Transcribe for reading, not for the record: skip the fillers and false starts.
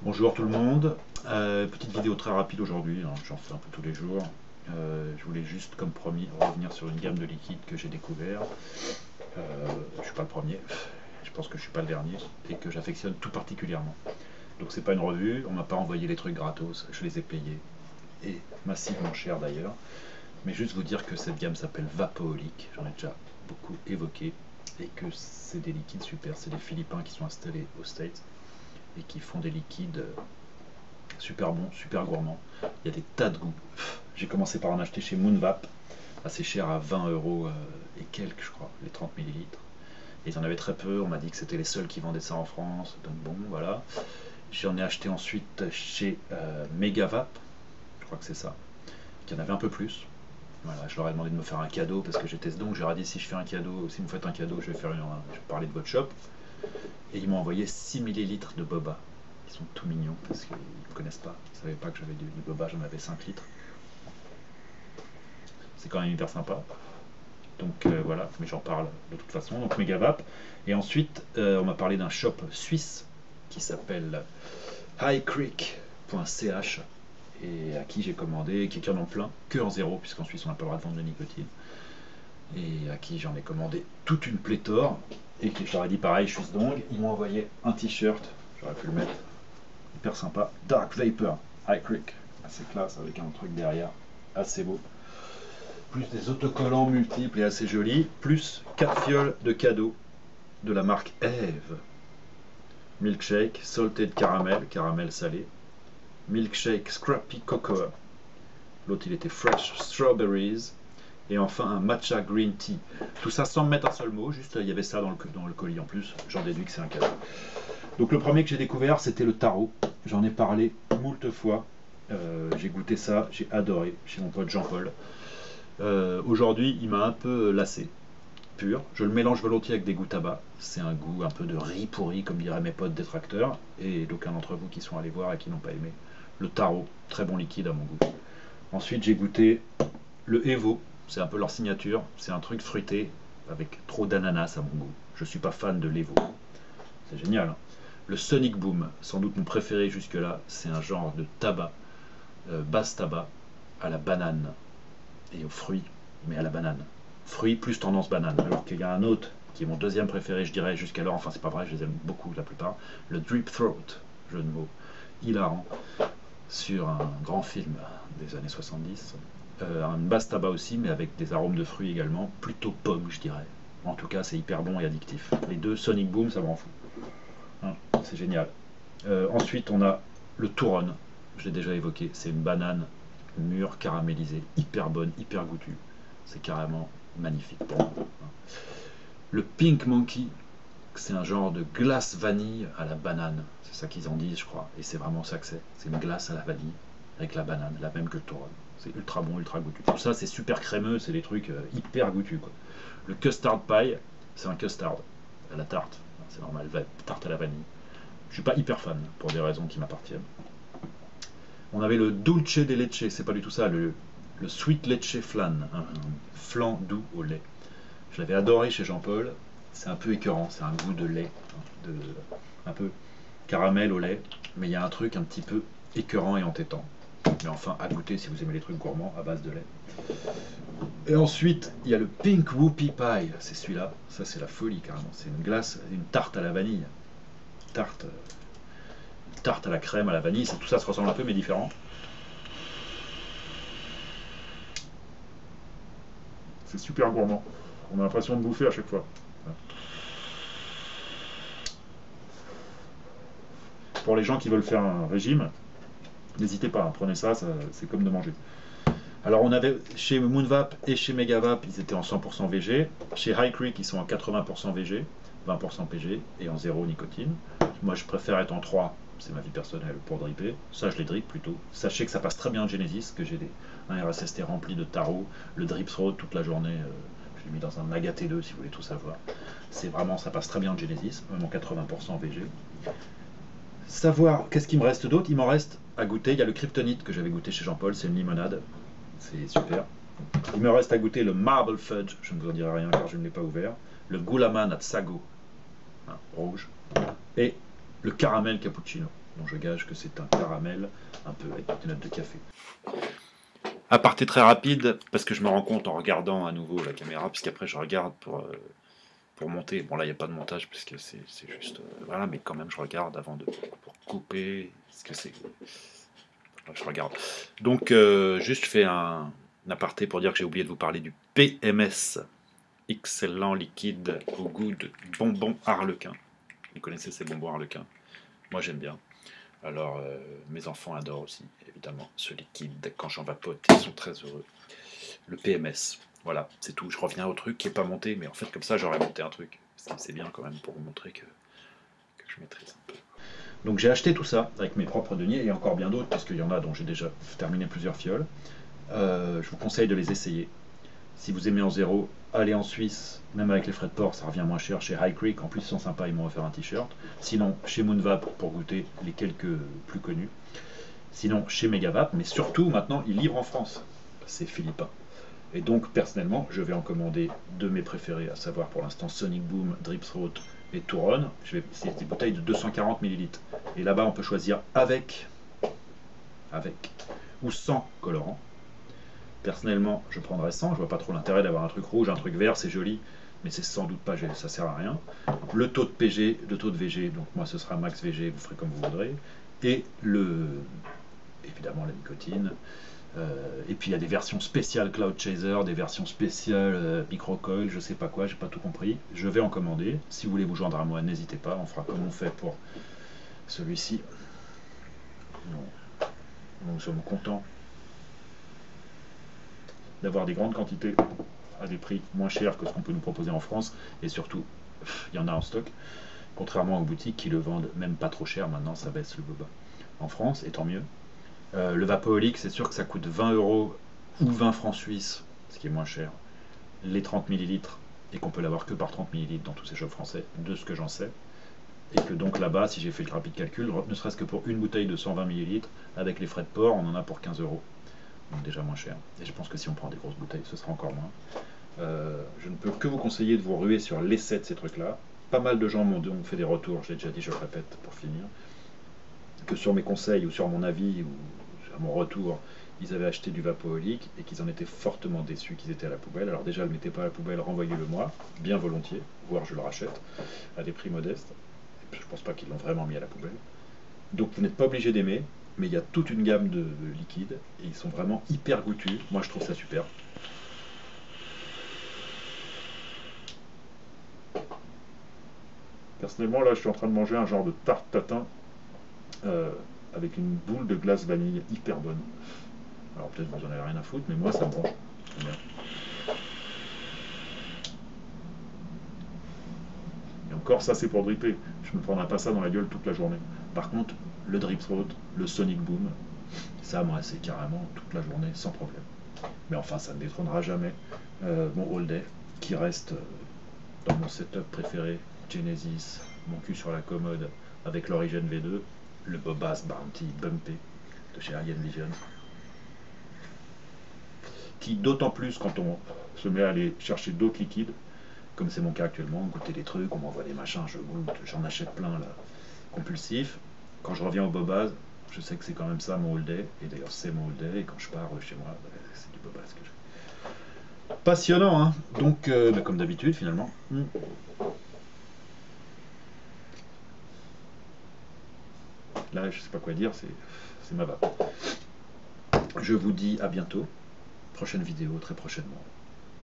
Bonjour tout le monde, petite vidéo très rapide aujourd'hui, hein, j'en fais un peu tous les jours. Je voulais juste, comme promis, revenir sur une gamme de liquides que j'ai découvert. Je suis pas le premier, je pense que je suis pas le dernier, et que j'affectionne tout particulièrement. Donc c'est pas une revue, on m'a pas envoyé les trucs gratos, je les ai payés, et massivement cher d'ailleurs. Mais juste vous dire que cette gamme s'appelle Vapoholic, j'en ai déjà beaucoup évoqué, et que c'est des liquides super, c'est des Philippins qui sont installés aux States, et qui font des liquides super bons, super gourmands. Il y a des tas de goûts. J'ai commencé par en acheter chez Moonvap, assez cher à 20 euros et quelques, je crois, les 30 millilitres. Et ils en avaient très peu, on m'a dit que c'était les seuls qui vendaient ça en France, donc bon, voilà. J'en ai acheté ensuite chez Megavap, je crois que c'est ça, qui en avait un peu plus. Voilà, je leur ai demandé de me faire un cadeau parce que j'étais donc, je leur ai dit si je fais un cadeau, si vous faites un cadeau, je vais parler de votre shop. Et ils m'ont envoyé 6 millilitres de boba. Ils sont tout mignons parce qu'ils ne me connaissent pas. Ils ne savaient pas que j'avais du boba, j'en avais 5 litres. C'est quand même hyper sympa. Donc voilà, mais j'en parle de toute façon. Donc Megavap. Et ensuite, on m'a parlé d'un shop suisse qui s'appelle highcreek.ch et à qui j'ai commandé, qui en ont plein, que en zéro, puisqu'en Suisse on n'a pas le droit de vendre de nicotine. Et à qui j'en ai commandé toute une pléthore. Et je leur ai dit pareil, je suis donc. Ils m'ont envoyé un t-shirt, j'aurais pu le mettre, hyper sympa, Dark Vapor, High Creek, assez classe avec un truc derrière, assez beau. Plus des autocollants multiples et assez jolis, plus 4 fioles de cadeaux de la marque Eve. Milkshake, Salted Caramel, caramel salé. Milkshake Scrappy Cocoa. L'autre il était Fresh Strawberries. Et enfin un matcha green tea. Tout ça sans me mettre un seul mot, juste il y avait ça dans le colis en plus, j'en déduis que c'est un cadeau. Donc le premier que j'ai découvert c'était le tarot, j'en ai parlé moult fois, j'ai goûté ça, j'ai adoré, chez mon pote Jean-Paul. Aujourd'hui il m'a un peu lassé, pur, je le mélange volontiers avec des goûts tabac, c'est un goût un peu de riz pourri comme diraient mes potes détracteurs, et d'aucuns d'entre vous qui sont allés voir et qui n'ont pas aimé. Le tarot, très bon liquide à mon goût. Ensuite j'ai goûté le Evo, c'est un peu leur signature, c'est un truc fruité avec trop d'ananas à mon goût. Je suis pas fan de l'Evo. C'est génial. Hein. Le Sonic Boom, sans doute mon préféré jusque-là, c'est un genre de tabac, basse tabac, à la banane et aux fruits, mais à la banane. Fruits plus tendance banane. Alors qu'il y a un autre qui est mon deuxième préféré, je dirais, jusqu'alors, enfin c'est pas vrai, je les aime beaucoup la plupart, le Drip Throat, jeu de mots, hilarant, sur un grand film des années 70. Une basse tabac aussi, mais avec des arômes de fruits également, plutôt pomme, je dirais. En tout cas, c'est hyper bon et addictif. Les deux, Sonic Boom, ça me rend fou. Hein, c'est génial. Ensuite, on a le Touron, je l'ai déjà évoqué. C'est une banane mûre, caramélisée, hyper bonne, hyper goûtue. C'est carrément magnifique pour moi. Hein. Le Pink Monkey, c'est un genre de glace vanille à la banane. C'est ça qu'ils en disent, je crois. Et c'est vraiment ça que c'est. C'est une glace à la vanille avec la banane, la même que le Touron. C'est ultra bon, ultra goûtu. Tout ça, c'est super crémeux, c'est des trucs hyper goûtus. Quoi. Le Custard Pie, c'est un custard à la tarte. C'est normal, tarte à la vanille. Je suis pas hyper fan, pour des raisons qui m'appartiennent. On avait le Dulce de Leche, c'est pas du tout ça, le Sweet Leche Flan, un flan doux au lait. Je l'avais adoré chez Jean-Paul, c'est un peu écœurant, c'est un goût de lait, un peu caramel au lait, mais il y a un truc un petit peu écœurant et entêtant. Mais enfin, à goûter si vous aimez les trucs gourmands à base de lait. Et ensuite, il y a le Pink Whoopie Pie, c'est celui-là, ça c'est la folie carrément, c'est une glace, une tarte à la vanille, tarte à la crème, à la vanille, tout ça se ressemble un peu mais différent. C'est super gourmand, on a l'impression de bouffer à chaque fois. Pour les gens qui veulent faire un régime, n'hésitez pas, hein, prenez ça, c'est comme de manger. Alors on avait chez Moonvap et chez Megavap, ils étaient en 100% VG. Chez High Creek, ils sont en 80% VG, 20% PG et en 0 nicotine. Moi je préfère être en 3, c'est ma vie personnelle, pour dripper. Ça je les drip plutôt. Sachez que ça passe très bien en Genesis, que j'ai un RSST rempli de tarot, le drip throat toute la journée. Je l'ai mis dans un Maga T2 si vous voulez tout savoir. C'est vraiment, ça passe très bien en Genesis, même en 80% VG. Savoir, qu'est-ce qu'il me reste d'autre? Il m'en reste à goûter. Il y a le Kryptonite que j'avais goûté chez Jean-Paul, c'est une limonade. C'est super. Il me reste à goûter le Marble Fudge, je ne vous en dirai rien car je ne l'ai pas ouvert. Le Gulaman at Sago, hein, rouge. Et le Caramel Cappuccino. dont je gage que c'est un caramel un peu avec des notes de café. Aparté très rapide, parce que je me rends compte en regardant à nouveau la caméra, puisqu'après je regarde pour monter. Bon là il n'y a pas de montage, puisque c'est juste... voilà, mais quand même je regarde avant pour couper, ce que c'est... Je regarde. Donc juste je fais un aparté pour dire que j'ai oublié de vous parler du PMS, excellent liquide au goût de bonbons harlequin. Vous connaissez ces bonbons harlequin? Moi j'aime bien. Alors, mes enfants adorent aussi, évidemment, ce liquide. Quand j'en vapote, ils sont très heureux. Le PMS, voilà, c'est tout. Je reviens au truc qui n'est pas monté, mais en fait, comme ça, j'aurais monté un truc. C'est bien quand même pour vous montrer que je maîtrise un peu. Donc, j'ai acheté tout ça avec mes propres deniers, et encore bien d'autres, parce qu'il y en a dont j'ai déjà terminé plusieurs fioles. Je vous conseille de les essayer. Si vous aimez en zéro, allez en Suisse, même avec les frais de port, ça revient moins cher. Chez High Creek, en plus, ils sont sympas, ils m'ont offert un t-shirt. Sinon, chez Moonvap, pour goûter les quelques plus connus. Sinon, chez Megavap, mais surtout, maintenant, ils livrent en France. C'est philippin. Et donc, personnellement, je vais en commander deux de mes préférés, à savoir pour l'instant Sonic Boom, Drip Throat et Touron. C'est des bouteilles de 240 ml. Et là-bas, on peut choisir avec ou sans colorant. Personnellement, je prendrais 100, je vois pas trop l'intérêt d'avoir un truc rouge, un truc vert, c'est joli, mais c'est sans doute pas, ça sert à rien. Le taux de PG, le taux de VG, donc moi ce sera max VG, vous ferez comme vous voudrez, et évidemment la nicotine. Et puis il y a des versions spéciales Cloud Chaser, des versions spéciales Microcoil, je sais pas quoi, j'ai pas tout compris. Je vais en commander. Si vous voulez vous joindre à moi, n'hésitez pas, on fera comme on fait pour celui-ci. Nous sommes contents d'avoir des grandes quantités à des prix moins chers que ce qu'on peut nous proposer en France, et surtout, il y en a en stock, contrairement aux boutiques qui le vendent même pas trop cher. Maintenant ça baisse le boba en France, et tant mieux. Le Vapoholic, c'est sûr que ça coûte 20 € ou 20 francs suisses, ce qui est moins cher, les 30 ml, et qu'on peut l'avoir que par 30 ml dans tous ces shops français, de ce que j'en sais. Et que donc là-bas, si j'ai fait le rapide calcul, ne serait-ce que pour une bouteille de 120 ml, avec les frais de port, on en a pour 15 €. Donc déjà moins cher. Et je pense que si on prend des grosses bouteilles, ce sera encore moins. Je ne peux que vous conseiller de vous ruer sur l'essai de ces trucs-là. Pas mal de gens m'ont fait des retours, je l'ai déjà dit, je le répète pour finir, que sur mes conseils ou sur mon avis ou sur mon retour, ils avaient acheté du Vapoholic et qu'ils en étaient fortement déçus, qu'ils étaient à la poubelle. Alors déjà, ne le mettez pas à la poubelle, renvoyez-le moi, bien volontiers, voire je le rachète à des prix modestes. Je pense pas qu'ils l'ont vraiment mis à la poubelle. Donc vous n'êtes pas obligé d'aimer, mais il y a toute une gamme de liquides et ils sont vraiment hyper goûtus. Moi je trouve ça super. Personnellement là je suis en train de manger un genre de tarte tatin avec une boule de glace vanille hyper bonne. Alors peut-être vous en avez rien à foutre, mais moi ça me branche. Et encore ça c'est pour dripper. Je me prendrai pas ça dans la gueule toute la journée. Par contre, le Drip Throat, le Sonic Boom, ça moi c'est carrément toute la journée sans problème. Mais enfin ça ne détrônera jamais mon All Day qui reste dans mon setup préféré, Genesis, mon cul sur la commode avec l'Origin V2, le Bobas Bounty Bumpé de chez Alien Vision, qui d'autant plus quand on se met à aller chercher d'autres liquides, comme c'est mon cas actuellement, goûter des trucs, on m'envoie des machins, je goûte, j'en achète plein là, compulsif. Quand je reviens au Bobas, je sais que c'est quand même ça mon All Day, et d'ailleurs c'est mon All Day, et quand je pars chez moi, c'est du Bobas que je fais. Passionnant, hein. Donc, comme d'habitude finalement. Là, je sais pas quoi dire, c'est ma vape. Je vous dis à bientôt. Prochaine vidéo, très prochainement.